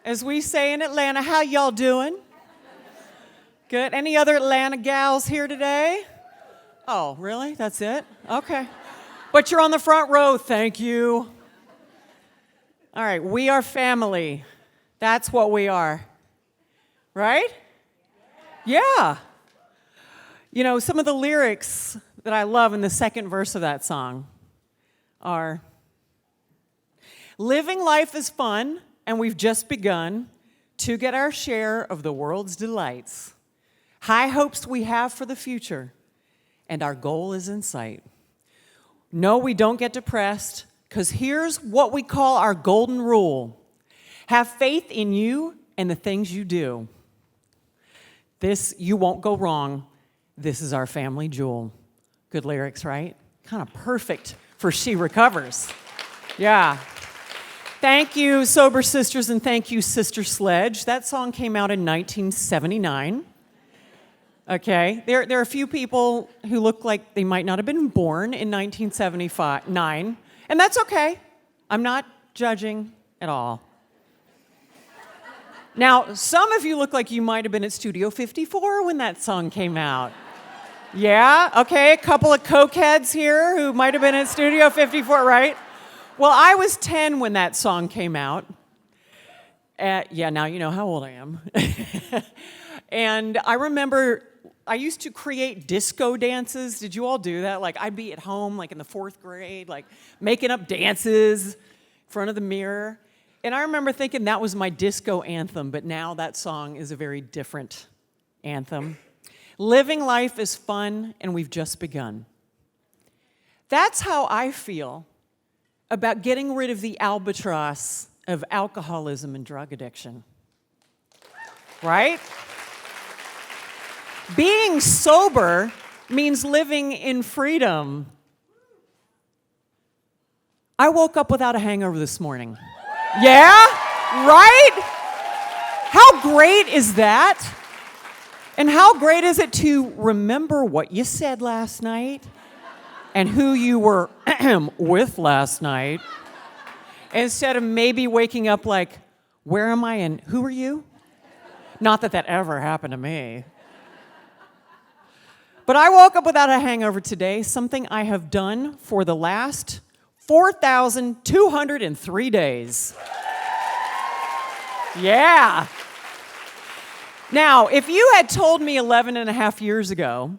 as we say in Atlanta. How y'all doing? Good. Any other Atlanta gals here today? Oh, really? That's it? Okay. But you're on the front row. Thank you. All right. We are family. That's what we are. Right? Yeah. You know, some of the lyrics that I love in the second verse of that song are, living life is fun, and we've just begun to get our share of the world's delights. High hopes we have for the future, and our goal is in sight. No, we don't get depressed, because here's what we call our golden rule. Have faith in you and the things you do. This, you won't go wrong. This is our family jewel. Good lyrics, right? Kind of perfect for She Recovers. Yeah. Thank you, Sober Sisters, and thank you, Sister Sledge. That song came out in 1979. Okay, there are a few people who look like they might not have been born in 1979, and that's okay. I'm not judging at all. Now, some of you look like you might have been at Studio 54 when that song came out. Yeah, okay, a couple of cokeheads here who might have been at Studio 54, right? Well, I was 10 when that song came out. Yeah, now you know how old I am. And I remember I used to create disco dances. Did you all do that? Like, I'd be at home, like in the 4th grade, like making up dances in front of the mirror. And I remember thinking that was my disco anthem, but now that song is a very different anthem. Living life is fun, and we've just begun. That's how I feel about getting rid of the albatross of alcoholism and drug addiction. Right? Being sober means living in freedom. I woke up without a hangover this morning. Yeah? Right? How great is that? And how great is it to remember what you said last night and who you were with last night, instead of maybe waking up like, where am I and who are you? Not that that ever happened to me. But I woke up without a hangover today, something I have done for the last 4,203 days. Yeah. Now, if you had told me 11 and a half years ago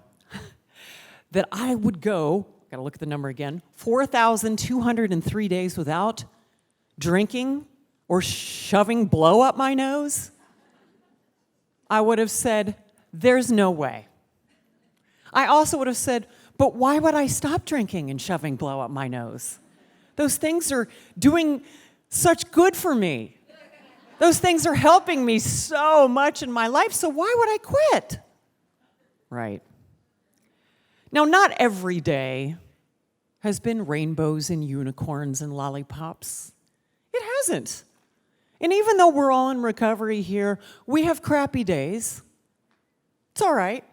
that I would go, gotta look at the number again, 4,203 days without drinking or shoving blow up my nose, I would have said, there's no way. I also would have said, but why would I stop drinking and shoving blow up my nose? Those things are doing such good for me. Those things are helping me so much in my life, so why would I quit? Right. Now, not every day has been rainbows and unicorns and lollipops. It hasn't. And even though we're all in recovery here, we have crappy days. It's all right.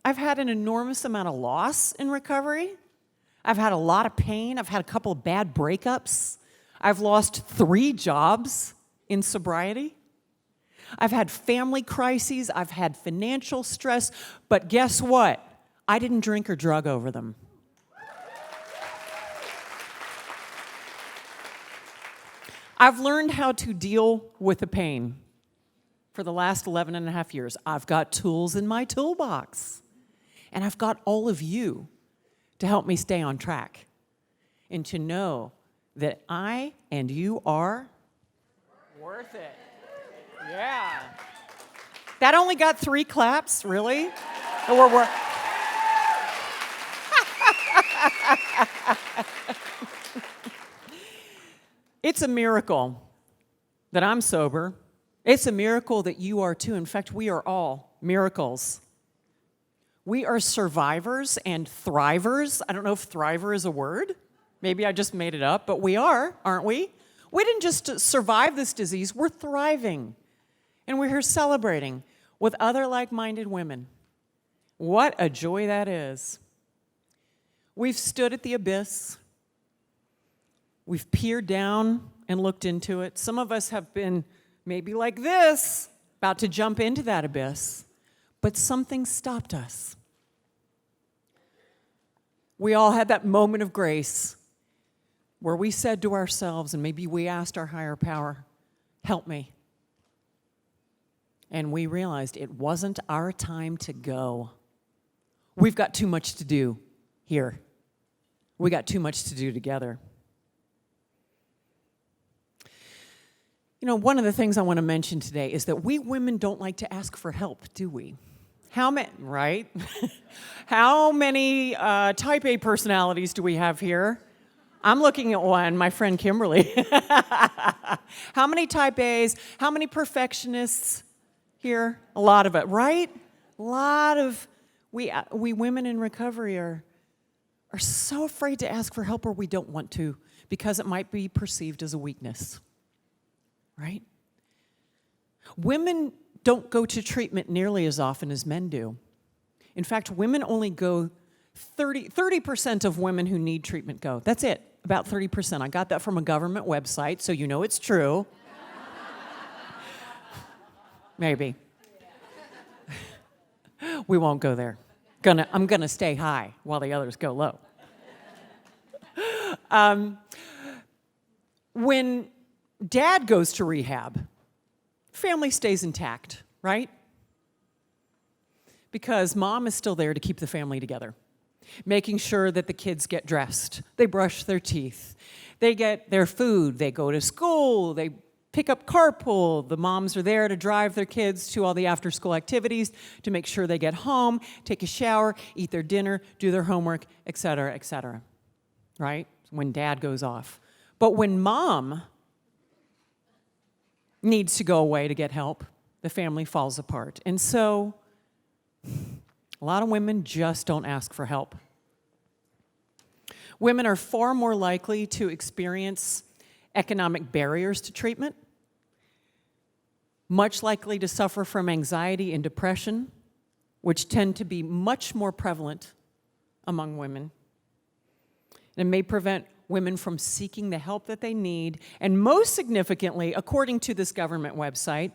I've had an enormous amount of loss in recovery. I've had a lot of pain. I've had a couple of bad breakups. I've lost 3 jobs in sobriety. I've had family crises. I've had financial stress. But guess what? I didn't drink or drug over them. I've learned how to deal with the pain for the last 11 and a half years. I've got tools in my toolbox. And I've got all of you to help me stay on track and to know that I and you are worth it. Yeah. That only got 3 claps, really? We're It's a miracle that I'm sober. It's a miracle that you are too. In fact, we are all miracles. We are survivors and thrivers. I don't know if thriver is a word. Maybe I just made it up, but we are, aren't we? We didn't just survive this disease, we're thriving. And we're here celebrating with other like-minded women. What a joy that is. We've stood at the abyss. We've peered down and looked into it. Some of us have been maybe like this, about to jump into that abyss, but something stopped us. We all had that moment of grace where we said to ourselves, and maybe we asked our higher power, help me. And we realized it wasn't our time to go. We've got too much to do here. We got too much to do together. You know, one of the things I want to mention today is that we women don't like to ask for help, do we? How many, right? How many type A personalities do we have here? I'm looking at one, my friend Kimberly. How many type A's? How many perfectionists here? A lot of it, right? A lot of, we women in recovery are so afraid to ask for help, or we don't want to because it might be perceived as a weakness, right? Women don't go to treatment nearly as often as men do. In fact, women only go 30% of women who need treatment go. That's it, about 30%. I got that from a government website, so you know it's true. Maybe. We won't go there. I'm gonna stay high while the others go low. When dad goes to rehab, family stays intact, right? Because mom is still there to keep the family together, making sure that the kids get dressed, they brush their teeth, they get their food, they go to school, they pick up carpool. The moms are there to drive their kids to all the after-school activities, to make sure they get home, take a shower, eat their dinner, do their homework, et cetera, right? When dad goes off. But when mom needs to go away to get help, the family falls apart. And so a lot of women just don't ask for help. Women are far more likely to experience economic barriers to treatment, much likely to suffer from anxiety and depression, which tend to be much more prevalent among women. It may prevent women from seeking the help that they need. And most significantly, according to this government website,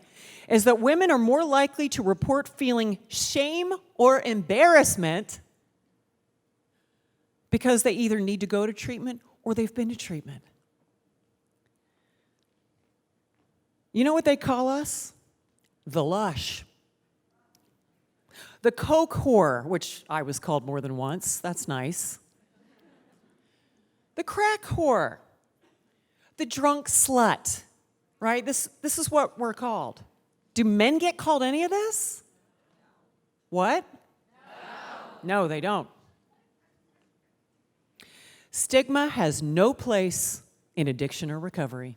is that women are more likely to report feeling shame or embarrassment because they either need to go to treatment or they've been to treatment. You know what they call us? The lush. The coke whore, which I was called more than once. That's nice. The crack whore. The drunk slut. Right? This is what we're called. Do men get called any of this? What? No, they don't. Stigma has no place in addiction or recovery.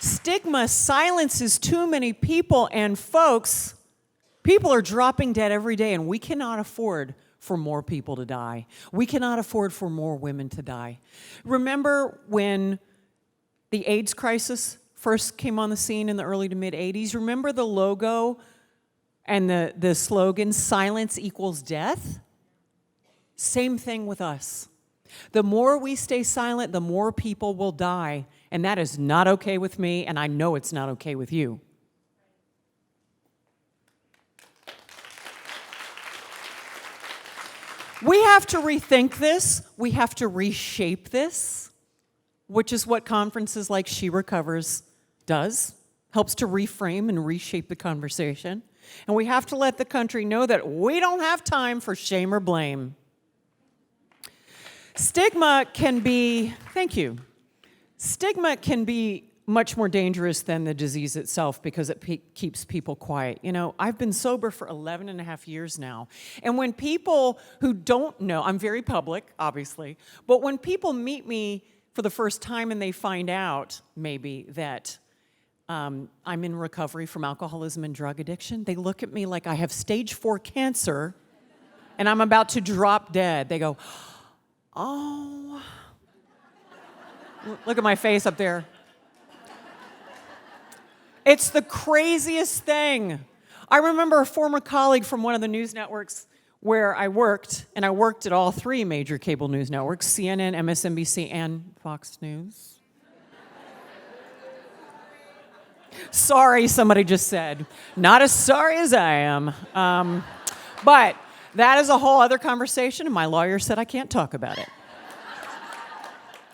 Stigma silences too many people, and folks, people are dropping dead every day, and we cannot afford for more people to die. We cannot afford for more women to die. Remember when the AIDS crisis first came on the scene in the early to mid-'80s? Remember the logo and the slogan, silence equals death? Same thing with us. The more we stay silent, the more people will die. And that is not okay with me, and I know it's not okay with you. We have to rethink this. We have to reshape this, which is what conferences like She Recovers does. Helps to reframe and reshape the conversation. And we have to let the country know that we don't have time for shame or blame. Stigma can be, thank you. Stigma can be much more dangerous than the disease itself because it keeps people quiet. You know, I've been sober for 11 and a half years now. And when people who don't know, I'm very public, obviously, but when people meet me for the first time and they find out, maybe, that I'm in recovery from alcoholism and drug addiction, they look at me like I have stage 4 cancer and I'm about to drop dead. They go, oh, look at my face up there. It's the craziest thing. I remember a former colleague from one of the news networks where I worked, and I worked at all three major cable news networks, CNN, MSNBC, and Fox News. Sorry, somebody just said. Not as sorry as I am. But that is a whole other conversation, and my lawyer said I can't talk about it.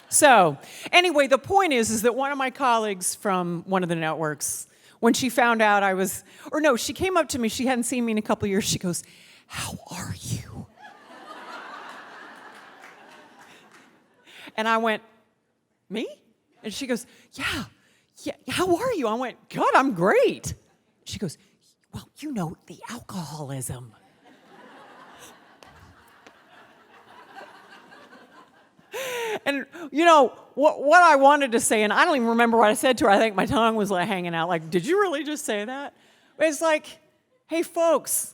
So, anyway, the point is that one of my colleagues from one of the networks, when she found out she came up to me, she hadn't seen me in a couple of years, she goes, "How are you?" And I went, "Me?" And she goes, yeah, how are you? I went, "God, I'm great." She goes, "Well, the alcoholism." And, what I wanted to say, and I don't even remember what I said to her. I think my tongue was hanging out, did you really just say that? But it's hey, folks,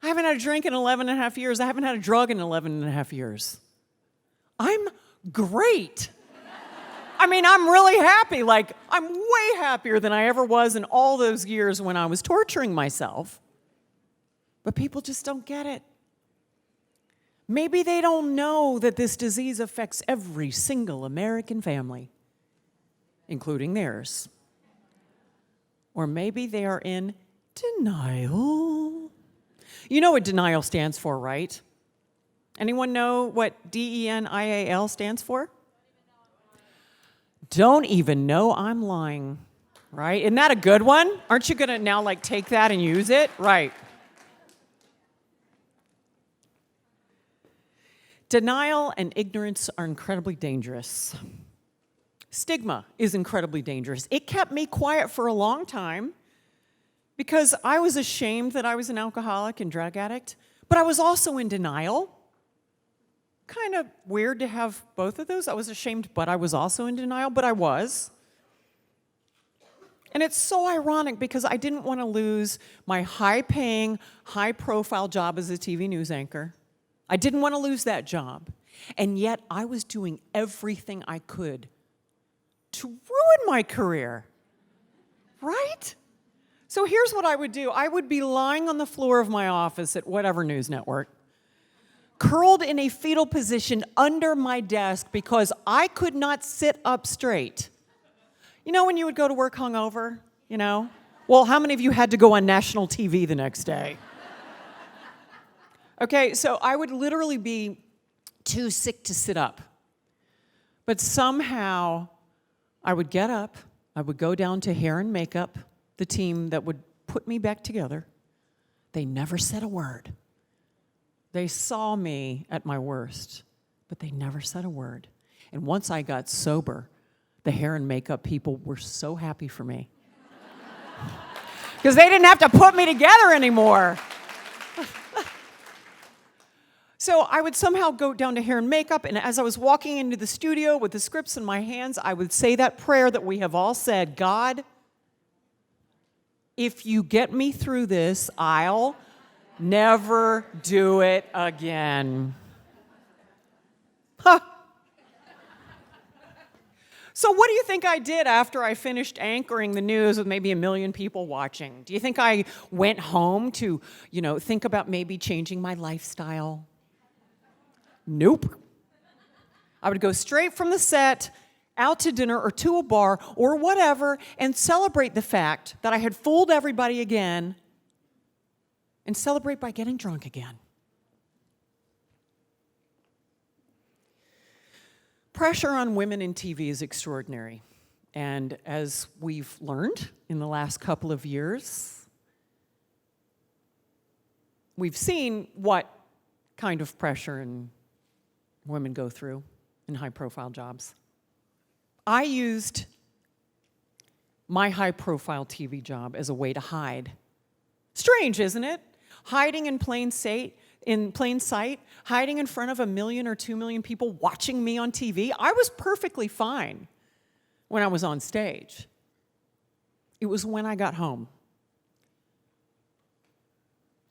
I haven't had a drink in 11 and a half years. I haven't had a drug in 11 and a half years. I'm great. I'm really happy. I'm way happier than I ever was in all those years when I was torturing myself. But people just don't get it. Maybe they don't know that this disease affects every single American family, including theirs. Or maybe they are in denial. You know what denial stands for, right? Anyone know what DENIAL stands for? Don't even know I'm lying, right? Isn't that a good one? Aren't you going to now take that and use it? Right. Denial and ignorance are incredibly dangerous. Stigma is incredibly dangerous. It kept me quiet for a long time because I was ashamed that I was an alcoholic and drug addict, but I was also in denial. Kind of weird to have both of those. I was ashamed, but I was also in denial, but I was. And it's so ironic because I didn't want to lose my high-paying, high-profile job as a TV news anchor. I didn't want to lose that job. And yet I was doing everything I could to ruin my career. Right? So here's what I would do. I would be lying on the floor of my office at whatever news network, curled in a fetal position under my desk because I could not sit up straight. When you would go to work hungover, Well, how many of you had to go on national TV the next day? Okay, so I would literally be too sick to sit up. But somehow I would get up, I would go down to hair and makeup, the team that would put me back together. They never said a word. They saw me at my worst, but they never said a word. And once I got sober, the hair and makeup people were so happy for me. Because they didn't have to put me together anymore. So I would somehow go down to hair and makeup, and as I was walking into the studio with the scripts in my hands, I would say that prayer that we have all said, God, if you get me through this, I'll never do it again. Huh. So what do you think I did after I finished anchoring the news with maybe 1 million people watching? Do you think I went home to, think about maybe changing my lifestyle? Nope. I would go straight from the set out to dinner or to a bar or whatever and celebrate the fact that I had fooled everybody again and celebrate by getting drunk again. Pressure on women in TV is extraordinary. And as we've learned in the last couple of years, we've seen what kind of pressure women go through in high-profile jobs. I used my high-profile TV job as a way to hide. Strange, isn't it? Hiding in plain sight, hiding in front of 1 million or 2 million people watching me on TV. I was perfectly fine when I was on stage. It was when I got home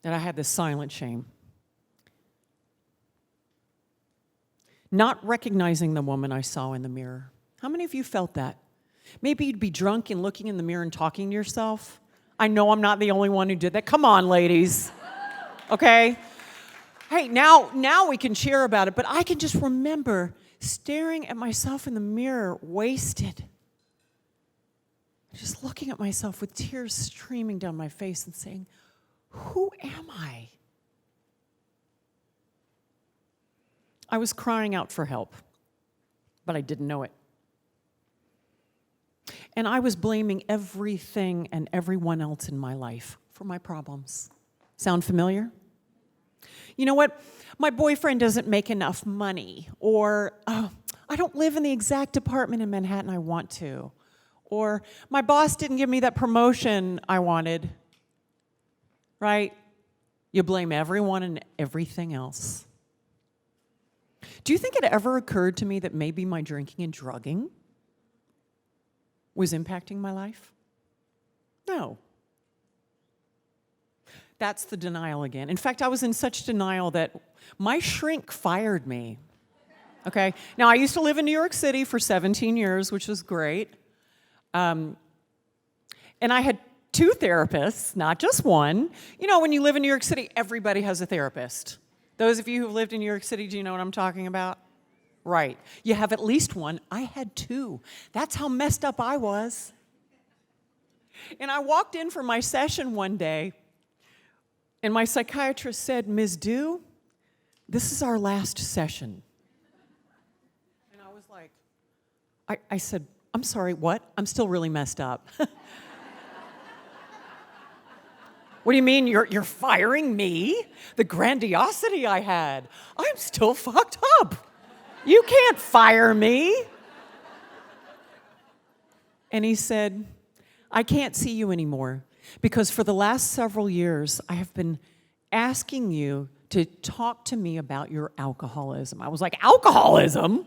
that I had this silent shame. Not recognizing the woman I saw in the mirror. How many of you felt that? Maybe you'd be drunk and looking in the mirror and talking to yourself. I know I'm not the only one who did that. Come on, ladies. Okay? Hey, now we can share about it, but I can just remember staring at myself in the mirror, wasted. Just looking at myself with tears streaming down my face and saying, who am I? I was crying out for help, but I didn't know it. And I was blaming everything and everyone else in my life for my problems. Sound familiar? You know what? My boyfriend doesn't make enough money, or I don't live in the exact apartment in Manhattan I want to, or my boss didn't give me that promotion I wanted, right? You blame everyone and everything else. Do you think it ever occurred to me that maybe my drinking and drugging was impacting my life? No. That's the denial again. In fact, I was in such denial that my shrink fired me. Okay? Now, I used to live in New York City for 17 years, which was great. And I had 2 therapists, not just one. You know, when you live in New York City, everybody has a therapist. Those of you who've lived in New York City, do you know what I'm talking about? Right. You have at least one. I had 2. That's how messed up I was. And I walked in for my session one day, and my psychiatrist said, Ms. Dhue, this is our last session. And I was like, I said, I'm sorry, what? I'm still really messed up. What do you mean you're firing me? The grandiosity I had. I'm still fucked up. You can't fire me. And he said, I can't see you anymore because for the last several years, I have been asking you to talk to me about your alcoholism. I was like, alcoholism?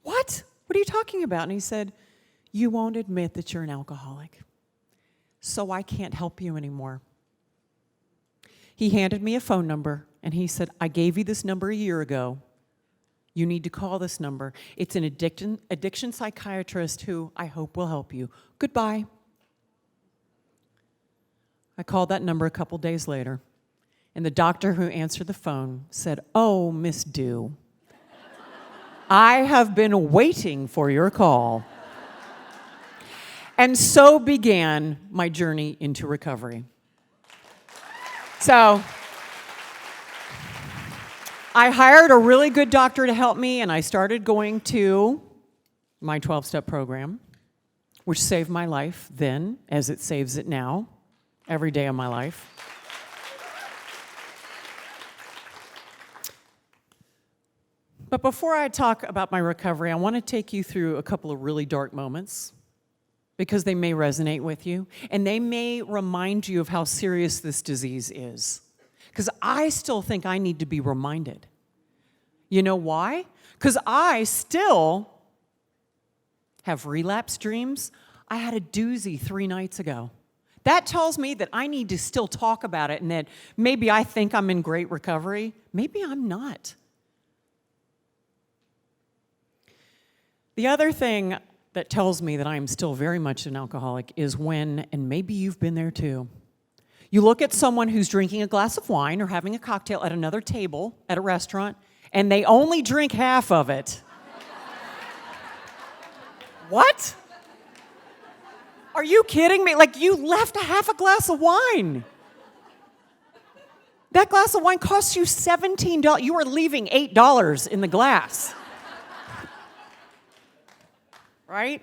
What? What are you talking about? And he said, you won't admit that you're an alcoholic, so I can't help you anymore. He handed me a phone number, and he said, I gave you this number a year ago. You need to call this number. It's an addiction psychiatrist who I hope will help you. Goodbye. I called that number a couple days later, and the doctor who answered the phone said, oh, Miss Dhue, I have been waiting for your call. And so began my journey into recovery. So I hired a really good doctor to help me, and I started going to my 12-step program, which saved my life then, as it saves it now, every day of my life. But before I talk about my recovery, I want to take you through a couple of really dark moments, because they may resonate with you, and they may remind you of how serious this disease is. Because I still think I need to be reminded. You know why? Because I still have relapse dreams. I had a doozy 3 nights ago. That tells me that I need to still talk about it, and that maybe I think I'm in great recovery. Maybe I'm not. The other thing that tells me that I am still very much an alcoholic is when, and maybe you've been there too, you look at someone who's drinking a glass of wine or having a cocktail at another table at a restaurant, and they only drink half of it. What? Are you kidding me? Like, you left half a glass of wine. That glass of wine costs you $17. You are leaving $8 in the glass. Right?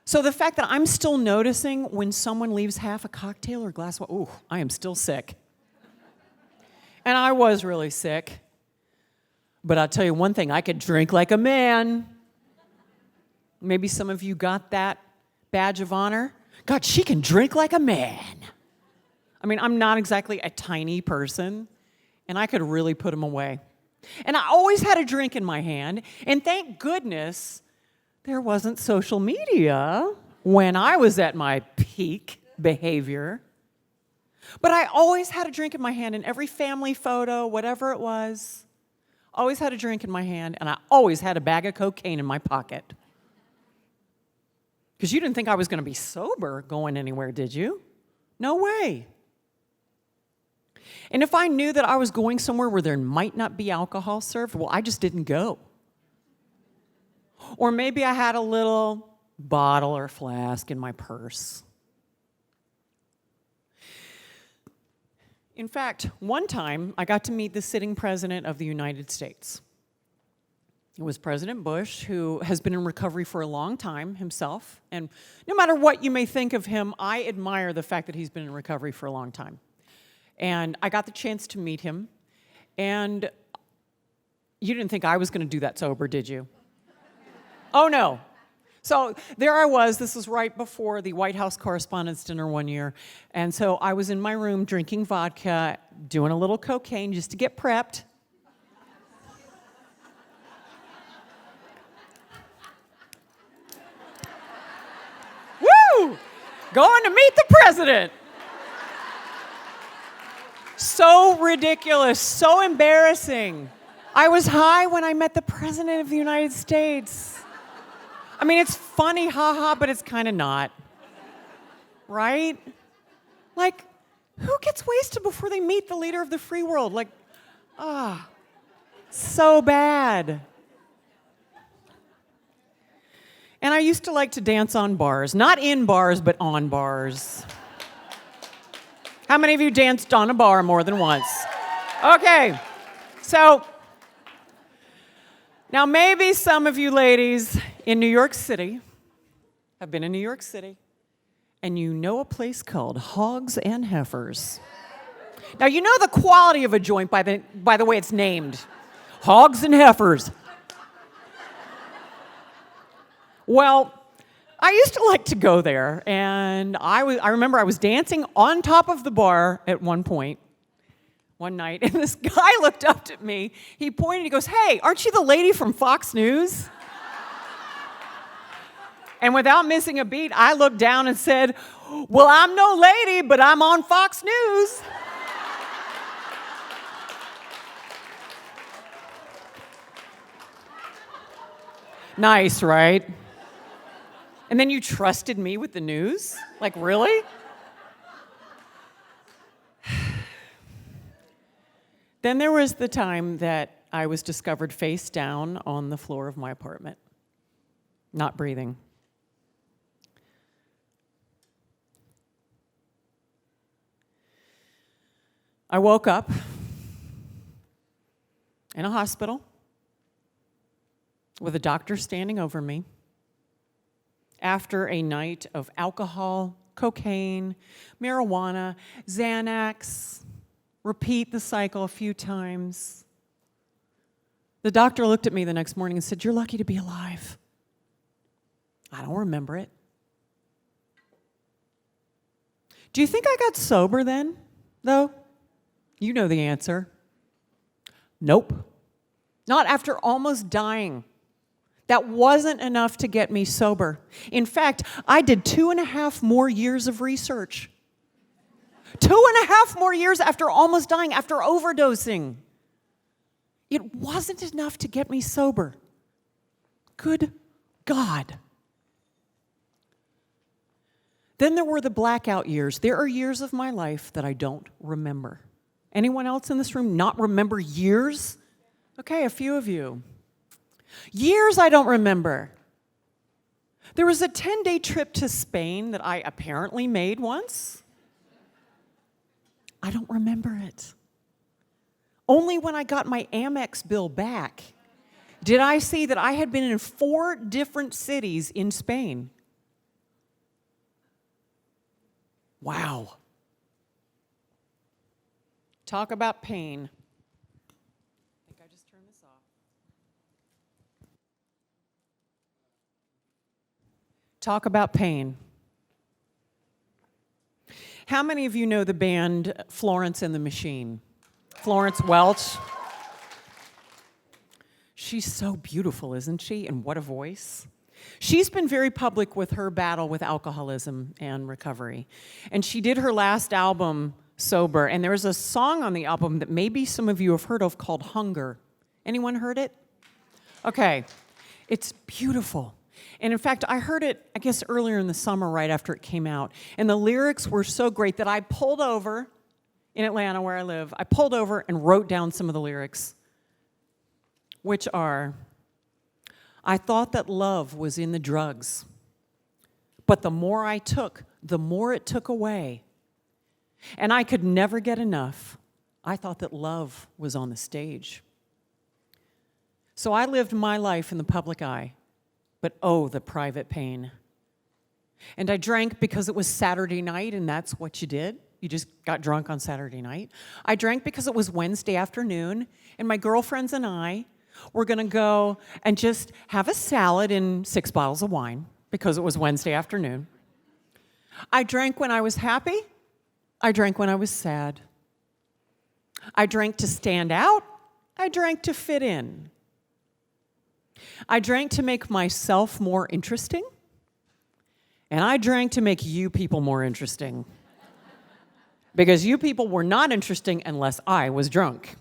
So the fact that I'm still noticing when someone leaves half a cocktail or glass of wine, ooh, I am still sick. And I was really sick. But I'll tell you one thing, I could drink like a man. Maybe some of you got that badge of honor. God, she can drink like a man. I mean, I'm not exactly a tiny person, and I could really put them away. And I always had a drink in my hand, and thank goodness there wasn't social media when I was at my peak behavior. But I always had a drink in my hand in every family photo, whatever it was. Always had a drink in my hand, and I always had a bag of cocaine in my pocket. Because you didn't think I was going to be sober going anywhere, did you? No way. And if I knew that I was going somewhere where there might not be alcohol served, well, I just didn't go. Or maybe I had a little bottle or flask in my purse. In fact, one time I got to meet the sitting president of the United States. It was President Bush, who has been in recovery for a long time himself. And no matter what you may think of him, I admire the fact that he's been in recovery for a long time. And I got the chance to meet him. And you didn't think I was going to do that sober, did you? Oh, no. So there I was. This was right before the White House Correspondents' Dinner one year. And so I was in my room drinking vodka, doing a little cocaine just to get prepped. Woo! Going to meet the president. So ridiculous, so embarrassing. I was high when I met the president of the United States. I mean, it's funny, haha, but it's kind of not. Right? Like, who gets wasted before they meet the leader of the free world? Like, so bad. And I used to like to dance on bars. Not in bars, but on bars. How many of you danced on a bar more than once? Okay, so now maybe some of you ladies in New York City have been in New York City, and you know a place called Hogs and Heifers. Now, you know the quality of a joint by the way it's named. Hogs and Heifers. Well, I used to like to go there, and I remember I was dancing on top of the bar at one point, one night, and this guy looked up at me. He pointed, he goes, "Hey, aren't you the lady from Fox News?" And without missing a beat, I looked down and said, "Well, I'm no lady, but I'm on Fox News." Nice, right? And then you trusted me with the news? Like, really? Then there was the time that I was discovered face down on the floor of my apartment, not breathing. I woke up in a hospital with a doctor standing over me after a night of alcohol, cocaine, marijuana, Xanax, repeat the cycle a few times. The doctor looked at me the next morning and said, "You're lucky to be alive." I don't remember it. Do you think I got sober then, though? You know the answer. Nope. Not after almost dying. That wasn't enough to get me sober. In fact, I did 2.5 more years of research. 2.5 more years after almost dying, after overdosing. It wasn't enough to get me sober. Good God. Then there were the blackout years. There are years of my life that I don't remember. Anyone else in this room not remember years? Okay, a few of you. Years I don't remember. There was a 10-day trip to Spain that I apparently made once. I don't remember it. Only when I got my Amex bill back did I see that I had been in 4 different cities in Spain. Wow. Talk about pain. Talk about pain. How many of you know the band Florence and the Machine? Florence Welch. She's so beautiful, isn't she? And what a voice. She's been very public with her battle with alcoholism and recovery. And she did her last album sober. And there's a song on the album that maybe some of you have heard of called Hunger. Anyone heard it? Okay. It's beautiful. And in fact, I heard it, I guess, earlier in the summer right after it came out. And the lyrics were so great that I pulled over in Atlanta where I live, I pulled over and wrote down some of the lyrics, which are, I thought that love was in the drugs, but the more I took, the more it took away. And I could never get enough. I thought that love was on the stage. So I lived my life in the public eye, but oh, the private pain. And I drank because it was Saturday night, and that's what you did. You just got drunk on Saturday night. I drank because it was Wednesday afternoon, and my girlfriends and I were going to go and just have a salad and 6 bottles of wine because it was Wednesday afternoon. I drank when I was happy. I drank when I was sad. I drank to stand out. I drank to fit in. I drank to make myself more interesting. And I drank to make you people more interesting. Because you people were not interesting unless I was drunk.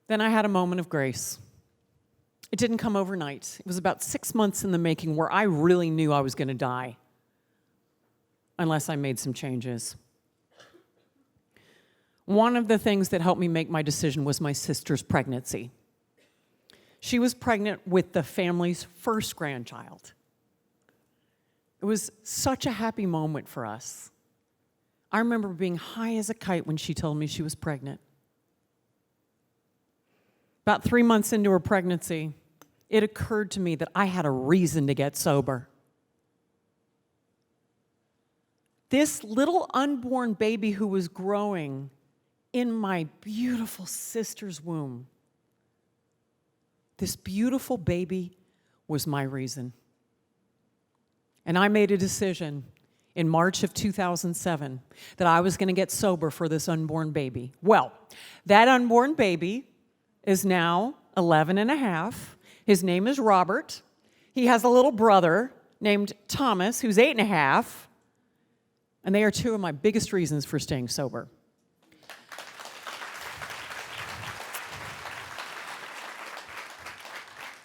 Then I had a moment of grace. It didn't come overnight. It was about 6 months in the making where I really knew I was going to die unless I made some changes. One of the things that helped me make my decision was my sister's pregnancy. She was pregnant with the family's first grandchild. It was such a happy moment for us. I remember being high as a kite when she told me she was pregnant. About 3 months into her pregnancy, it occurred to me that I had a reason to get sober. This little unborn baby who was growing in my beautiful sister's womb, this beautiful baby was my reason. And I made a decision in March of 2007 that I was going to get sober for this unborn baby. Well, that unborn baby is now 11 and a half. His name is Robert. He has a little brother named Thomas, who's 8 and a half. And they are two of my biggest reasons for staying sober.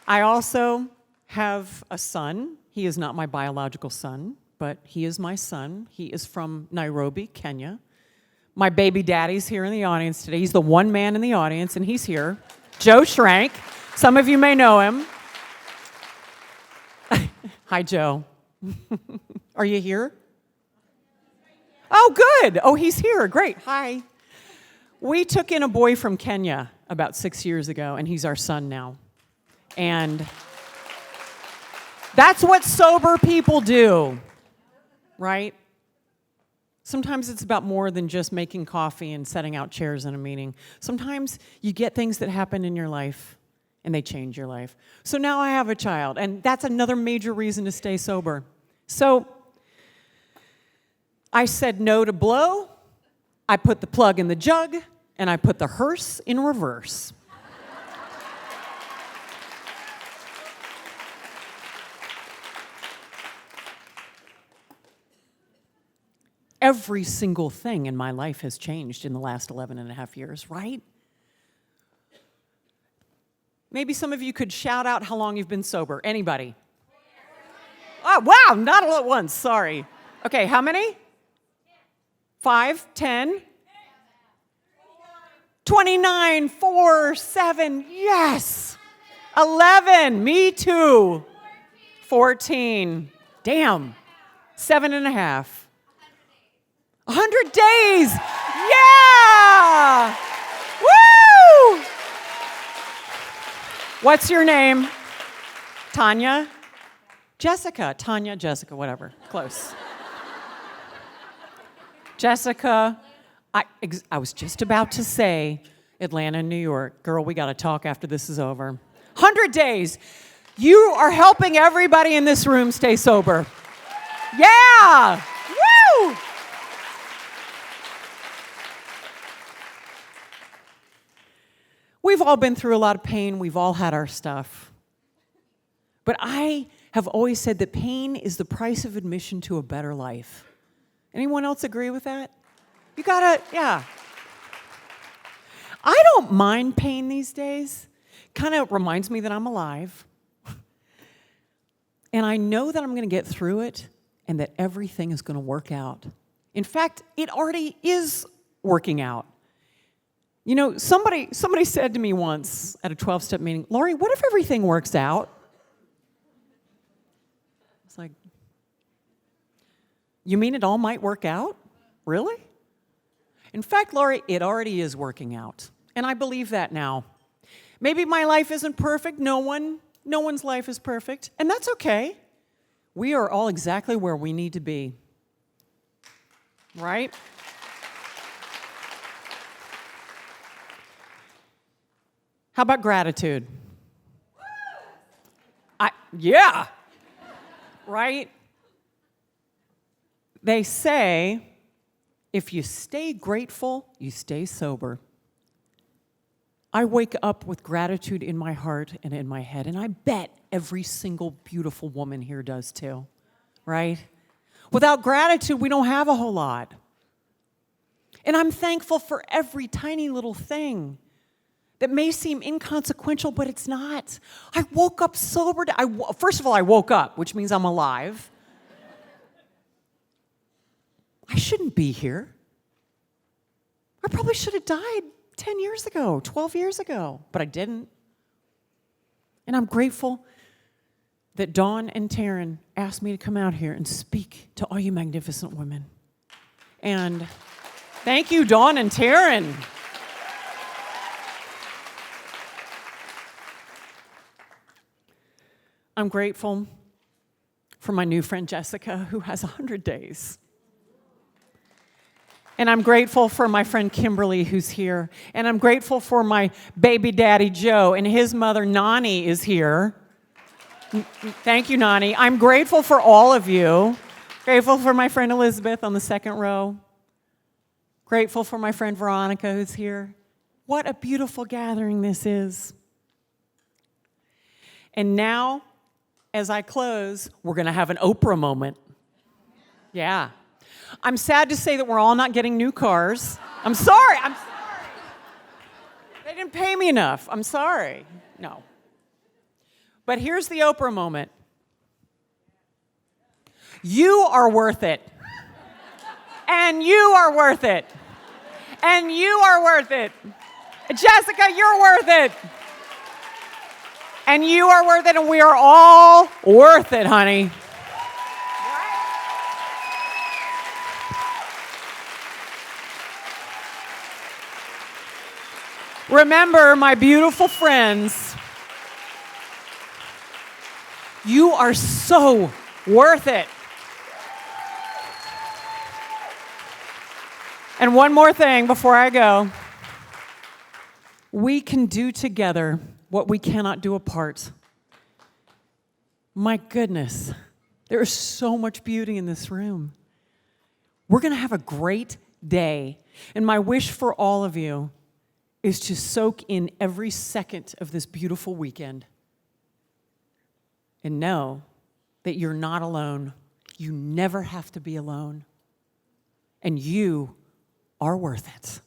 I also have a son. He is not my biological son, but he is my son. He is from Nairobi, Kenya. My baby daddy's here in the audience today. He's the one man in the audience, and he's here. Joe Schrank. Some of you may know him. Hi, Joe. Are you here? Oh, good. Oh, he's here. Great. Hi. We took in a boy from Kenya about 6 years ago, and he's our son now. And that's what sober people do, right? Sometimes it's about more than just making coffee and setting out chairs in a meeting. Sometimes you get things that happen in your life, and they change your life. So now I have a child, and that's another major reason to stay sober. So I said no to blow, I put the plug in the jug, and I put the hearse in reverse. Every single thing in my life has changed in the last 11 and a half years, right? Maybe some of you could shout out how long you've been sober. Anybody? Oh, wow, not all at once, sorry. Okay, how many? 5, 10? 29, 4, 7, yes. 11, me too. 14, damn. 7 and a half. 100 days! Yeah! Woo! What's your name? Tanya? Jessica. Tanya, Jessica, whatever. Close. Jessica, I was just about to say Atlanta, New York. Girl, we got to talk after this is over. 100 days. You are helping everybody in this room stay sober. Yeah! Woo! We've all been through a lot of pain. We've all had our stuff. But I have always said that pain is the price of admission to a better life. Anyone else agree with that? You gotta, yeah. I don't mind pain these days. Kind of reminds me that I'm alive. And I know that I'm going to get through it, and that everything is going to work out. In fact, it already is working out. You know, somebody said to me once at a 12-step meeting, Laurie, what if everything works out? It's like, you mean it all might work out? Really? In fact, Laurie, it already is working out. And I believe that now. Maybe my life isn't perfect. No one's life is perfect. And that's okay. We are all exactly where we need to be. Right? How about gratitude? Yeah. Right? They say, if you stay grateful, you stay sober. I wake up with gratitude in my heart and in my head, and I bet every single beautiful woman here does too, right? Without gratitude, we don't have a whole lot. And I'm thankful for every tiny little thing that may seem inconsequential, but it's not. I woke up sober. First of all, I woke up, which means I'm alive. I shouldn't be here. I probably should have died 10 years ago, 12 years ago, but I didn't. And I'm grateful that Dawn and Taryn asked me to come out here and speak to all you magnificent women. And thank you, Dawn and Taryn. I'm grateful for my new friend Jessica, who has 100 days. And I'm grateful for my friend Kimberly, who's here. And I'm grateful for my baby daddy, Joe, and his mother, Nani, is here. Thank you, Nani. I'm grateful for all of you. Grateful for my friend Elizabeth on the second row. Grateful for my friend Veronica, who's here. What a beautiful gathering this is. And now, as I close, we're going to have an Oprah moment. Yeah. I'm sad to say that we're all not getting new cars. I'm sorry. They didn't pay me enough. I'm sorry. No. But here's the Oprah moment. You are worth it. And you are worth it. And you are worth it. Jessica, you're worth it. And you are worth it, and we are all worth it, honey. Remember, my beautiful friends, you are so worth it. And one more thing before I go. We can do together what we cannot do apart. My goodness, there is so much beauty in this room. We're going to have a great day. And my wish for all of you is to soak in every second of this beautiful weekend and know that you're not alone. You never have to be alone. And you are worth it.